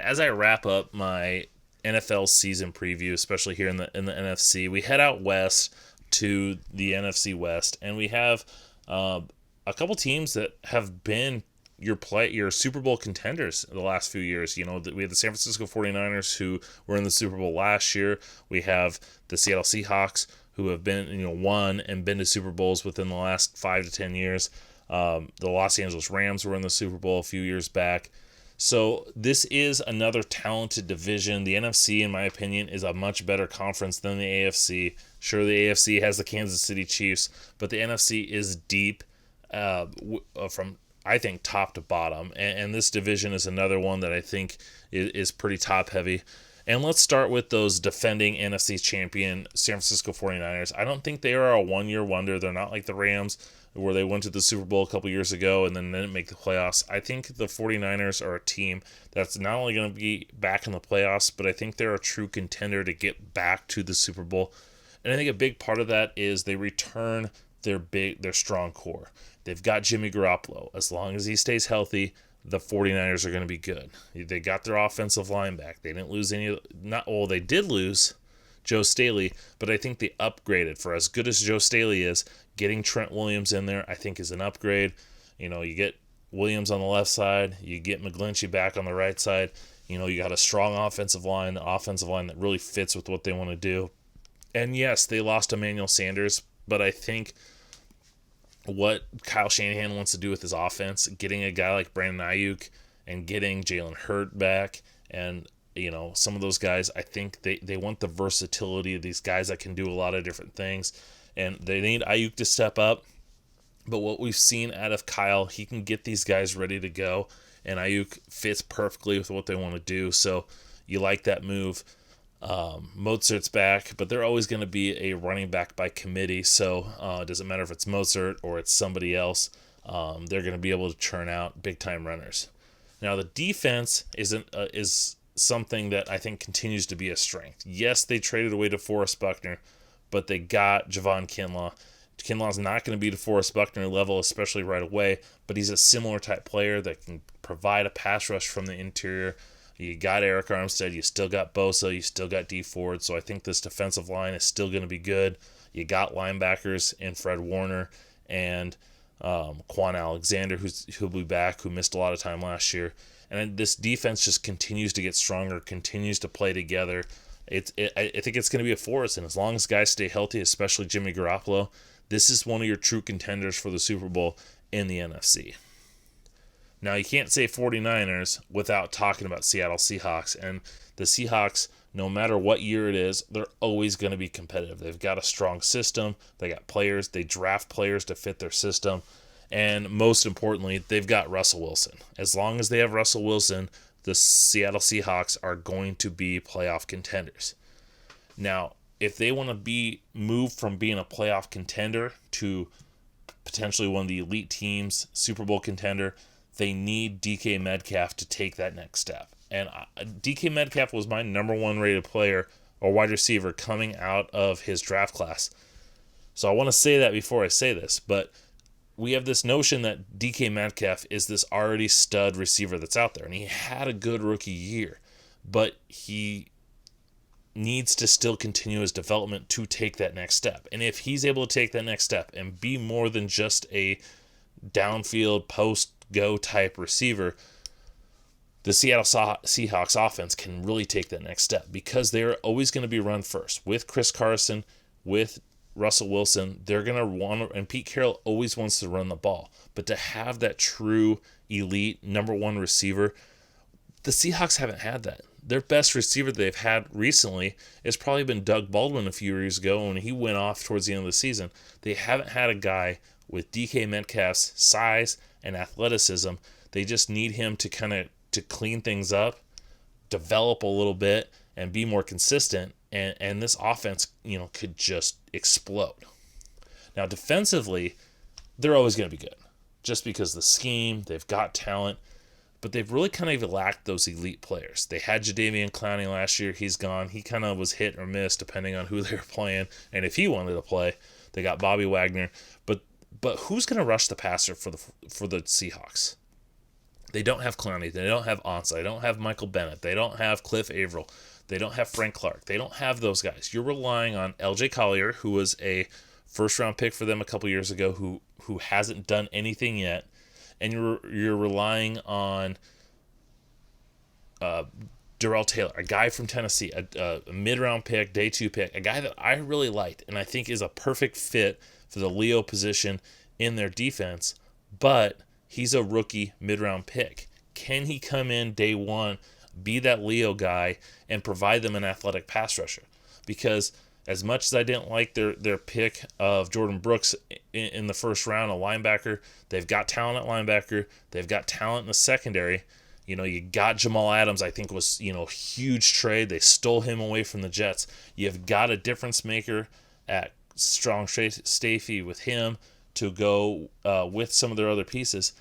as I wrap up my NFL season preview, especially here in the NFC, we head out west to the NFC West, and we have a couple teams that have been your Super Bowl contenders the last few years. We have the San Francisco 49ers who were in the Super Bowl last year. We have the Seattle Seahawks who have been won and been to Super Bowls within the last 5 to 10 years. The Los Angeles Rams were in the Super Bowl a few years back. So this is another talented division. The NFC, in my opinion, is a much better conference than the AFC. Sure, the AFC has the Kansas City Chiefs, but the NFC is deep from, I think, top to bottom. And this division is another one that I think is pretty top-heavy. And let's start with those defending NFC champion San Francisco 49ers. I don't think they are a one-year wonder. They're not like the Rams, where they went to the Super Bowl a couple years ago and then didn't make the playoffs. I think the 49ers are a team that's not only going to be back in the playoffs, but I think they're a true contender to get back to the Super Bowl. And I think a big part of that is they return their strong core. They've got Jimmy Garoppolo. As long as he stays healthy, the 49ers are going to be good. They got their offensive line back. They didn't lose they did lose Joe Staley, but I think they upgraded. For as good as Joe Staley is, getting Trent Williams in there, I think, is an upgrade. You get Williams on the left side, you get McGlinchey back on the right side. You got a strong offensive line, the offensive line that really fits with what they want to do. And yes, they lost Emmanuel Sanders, but I think what Kyle Shanahan wants to do with his offense, getting a guy like Brandon Ayuk and getting Jalen Hurts back and some of those guys, I think they want the versatility of these guys that can do a lot of different things. And they need Ayuk to step up. But what we've seen out of Kyle, he can get these guys ready to go. And Ayuk fits perfectly with what they want to do. So you like that move. Mozart's back, but they're always going to be a running back by committee. So it doesn't matter if it's Mozart or it's somebody else. They're going to be able to churn out big-time runners. Now, the defense is something that I think continues to be a strength. Yes, they traded away DeForest Buckner, but they got Javon Kinlaw. Kinlaw's not going to be DeForest Buckner level, especially right away, but he's a similar type player that can provide a pass rush from the interior. You got Eric Armstead, you still got Bosa, you still got Dee Ford, so I think this defensive line is still going to be good. You got linebackers in Fred Warner and Quan Alexander, who'll be back, who missed a lot of time last year. And this defense just continues to get stronger, continues to play together. I think it's going to be a force, and as long as guys stay healthy, especially Jimmy Garoppolo, this is one of your true contenders for the Super Bowl in the NFC. Now, you can't say 49ers without talking about Seattle Seahawks, and the Seahawks, no matter what year it is, they're always going to be competitive. They've got a strong system. They got players. They draft players to fit their system. And most importantly, they've got Russell Wilson. As long as they have Russell Wilson, the Seattle Seahawks are going to be playoff contenders. Now, if they want to be moved from being a playoff contender to potentially one of the elite teams, Super Bowl contender, they need DK Metcalf to take that next step. And DK Metcalf was my number one rated player or wide receiver coming out of his draft class. So I want to say that before I say this, but we have this notion that DK Metcalf is this already stud receiver that's out there, and he had a good rookie year, but he needs to still continue his development to take that next step. And if he's able to take that next step and be more than just a downfield post-go type receiver, the Seattle Seahawks offense can really take that next step because they're always going to be run first. With Chris Carson, with Russell Wilson, they're going to want, and Pete Carroll always wants to run the ball. But to have that true elite number one receiver, the Seahawks haven't had that. Their best receiver they've had recently has probably been Doug Baldwin a few years ago when he went off towards the end of the season. They haven't had a guy with DK Metcalf's size and athleticism. They just need him to to clean things up, develop a little bit, and be more consistent. And this offense, could just explode. Now, defensively, they're always going to be good. Just because the scheme, they've got talent, but they've really kind of lacked those elite players. They had Jadeveon Clowney last year. He's gone. He kind of was hit or miss depending on who they were playing and if he wanted to play. They got Bobby Wagner. But who's going to rush the passer for the Seahawks? They don't have Clowney. They don't have Ansah. They don't have Michael Bennett. They don't have Cliff Averill. They don't have Frank Clark. They don't have those guys. You're relying on L.J. Collier, who was a first-round pick for them a couple years ago, who hasn't done anything yet, and you're relying on Darrell Taylor, a guy from Tennessee, a mid-round pick, day 2 pick, a guy that I really liked and I think is a perfect fit for the Leo position in their defense, but he's a rookie mid-round pick. Can he come in day 1, be that Leo guy, and provide them an athletic pass rusher? Because as much as I didn't like their pick of Jordan Brooks in the first round, a linebacker, they've got talent at linebacker. They've got talent in the secondary. You got Jamal Adams, I think was, huge trade. They stole him away from the Jets. You've got a difference maker at strong safety with him to go with some of their other pieces.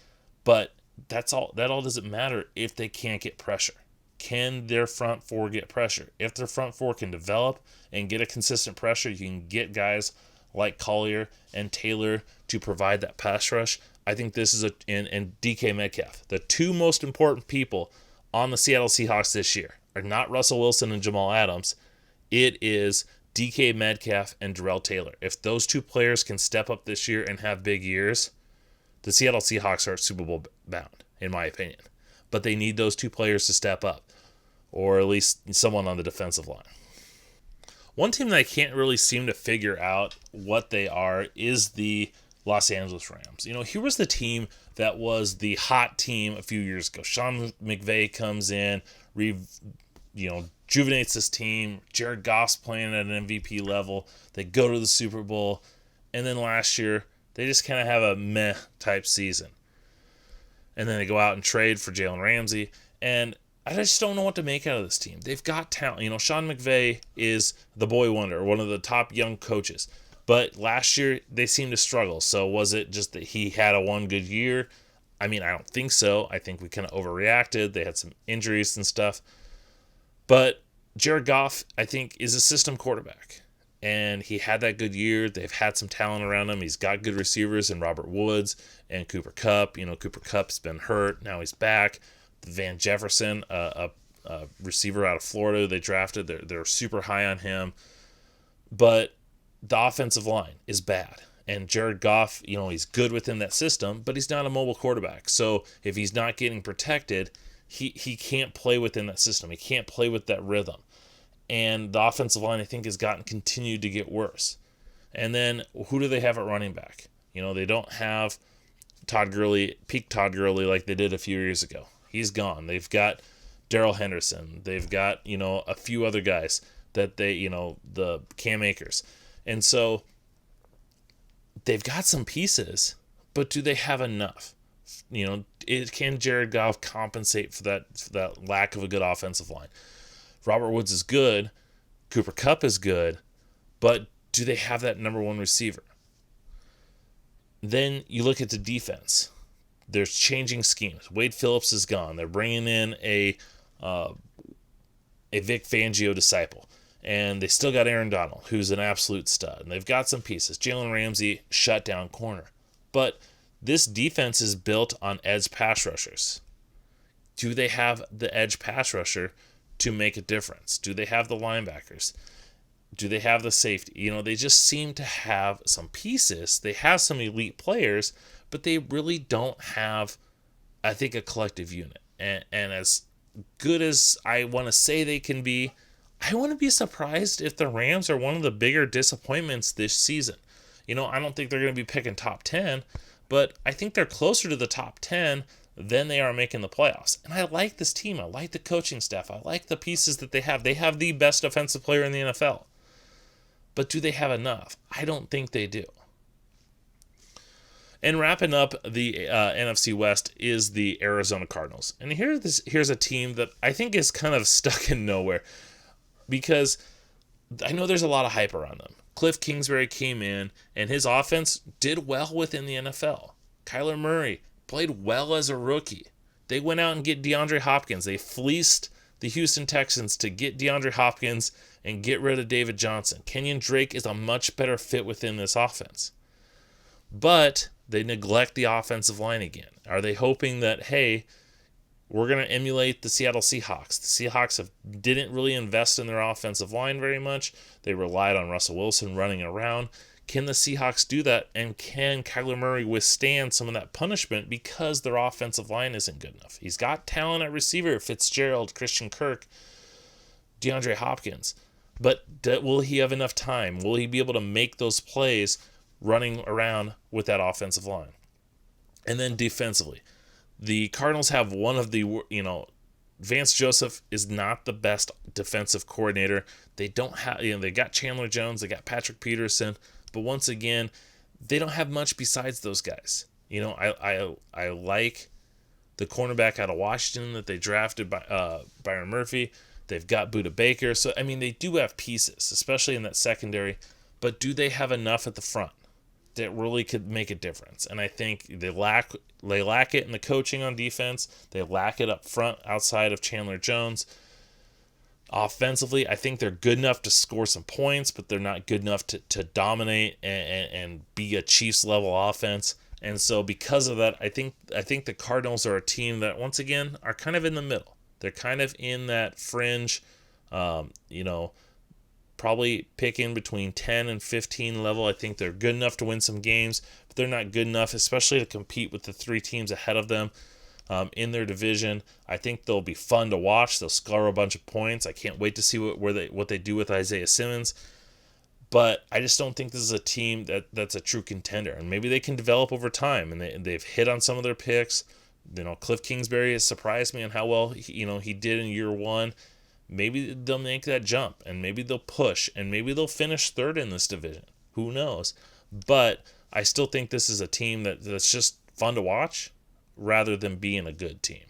But that all doesn't matter if they can't get pressure. Can their front four get pressure? If their front four can develop and get a consistent pressure, you can get guys like Collier and Taylor to provide that pass rush. I think this is and DK Metcalf. The 2 most important people on the Seattle Seahawks this year are not Russell Wilson and Jamal Adams. It is DK Metcalf and Darrell Taylor. If those 2 players can step up this year and have big years, the Seattle Seahawks are Super Bowl bound, in my opinion. But they need those 2 players to step up, or at least someone on the defensive line. One team that I can't really seem to figure out what they are is the Los Angeles Rams. Here was the team that was the hot team a few years ago. Sean McVay comes in, rejuvenates this team. Jared Goff's playing at an MVP level. They go to the Super Bowl. And then last year, they just kind of have a meh type season. And then they go out and trade for Jalen Ramsey. And I just don't know what to make out of this team. They've got talent. Sean McVay is the boy wonder, one of the top young coaches. But last year, they seemed to struggle. So was it just that he had a one good year? I mean, I don't think so. I think we kind of overreacted. They had some injuries and stuff. But Jared Goff, I think, is a system quarterback. And he had that good year. They've had some talent around him. He's got good receivers in Robert Woods and Cooper Kupp. Cooper Kupp's been hurt. Now he's back. Van Jefferson, a receiver out of Florida they drafted. They're super high on him. But the offensive line is bad. And Jared Goff, he's good within that system, but he's not a mobile quarterback. So if he's not getting protected, he can't play within that system. He can't play with that rhythm. And the offensive line, I think, has continued to get worse. And then who do they have at running back? They don't have peak Todd Gurley like they did a few years ago. He's gone. They've got Darrell Henderson. They've got, a few other guys that the Cam Akers. And so they've got some pieces, but do they have enough? Can Jared Goff compensate for that lack of a good offensive line? Robert Woods is good. Cooper Kupp is good. But do they have that number 1 receiver? Then you look at the defense. There's changing schemes. Wade Phillips is gone. They're bringing in a Vic Fangio disciple. And they still got Aaron Donald, who's an absolute stud. And they've got some pieces. Jalen Ramsey, shutdown corner. But this defense is built on edge pass rushers. Do they have the edge pass rusher to make a difference? Do they have the linebackers? Do they have the safety? They just seem to have some pieces. They have some elite players, but they really don't have, I think, a collective unit. And as good as I want to say they can be, I wouldn't be surprised if the Rams are one of the bigger disappointments this season. I don't think they're going to be picking top 10, but I think they're closer to the top 10 than they are making the playoffs. And I like this team. I like the coaching staff. I like the pieces that they have. They have the best offensive player in the NFL. But do they have enough? I don't think they do. And wrapping up the NFC West is the Arizona Cardinals. And here's a team that I think is kind of stuck in nowhere, because I know there's a lot of hype around them. Cliff Kingsbury came in, and his offense did well within the NFL. Kyler Murray played well as a rookie. They went out and get DeAndre Hopkins. They fleeced the Houston Texans to get DeAndre Hopkins and get rid of David Johnson. Kenyon Drake is a much better fit within this offense. But they neglect the offensive line again. Are they hoping that, hey, we're going to emulate the Seattle Seahawks. The Seahawks didn't really invest in their offensive line very much. They relied on Russell Wilson running around. Can the Seahawks do that? And can Kyler Murray withstand some of that punishment because their offensive line isn't good enough? He's got talent at receiver, Fitzgerald, Christian Kirk, DeAndre Hopkins. But will he have enough time? Will he be able to make those plays running around with that offensive line? And then defensively, the Cardinals have one of the, Vance Joseph is not the best defensive coordinator. They don't have, they got Chandler Jones, they got Patrick Peterson, but once again, they don't have much besides those guys. I like the cornerback out of Washington that they drafted by Byron Murphy. They've got Budda Baker. So, they do have pieces, especially in that secondary. But do they have enough at the front that really could make a difference? And I think they lack it in the coaching on defense. They lack it up front outside of Chandler Jones. Offensively, I think they're good enough to score some points, but they're not good enough to dominate and be a Chiefs-level offense. And so because of that, I think the Cardinals are a team that, once again, are kind of in the middle. They're kind of in that fringe, probably picking between 10 and 15 level. I think they're good enough to win some games, but they're not good enough, especially to compete with the three teams ahead of them in their division. I think they'll be fun to watch. They'll score a bunch of points. I can't wait to see what they do with Isaiah Simmons. But I just don't think this is a team that's a true contender. And maybe they can develop over time, and they've hit on some of their picks. Cliff Kingsbury has surprised me on how well he did in year one. Maybe they'll make that jump, and maybe they'll push, and maybe they'll finish third in this division. Who knows? But I still think this is a team that's just fun to watch rather than being a good team.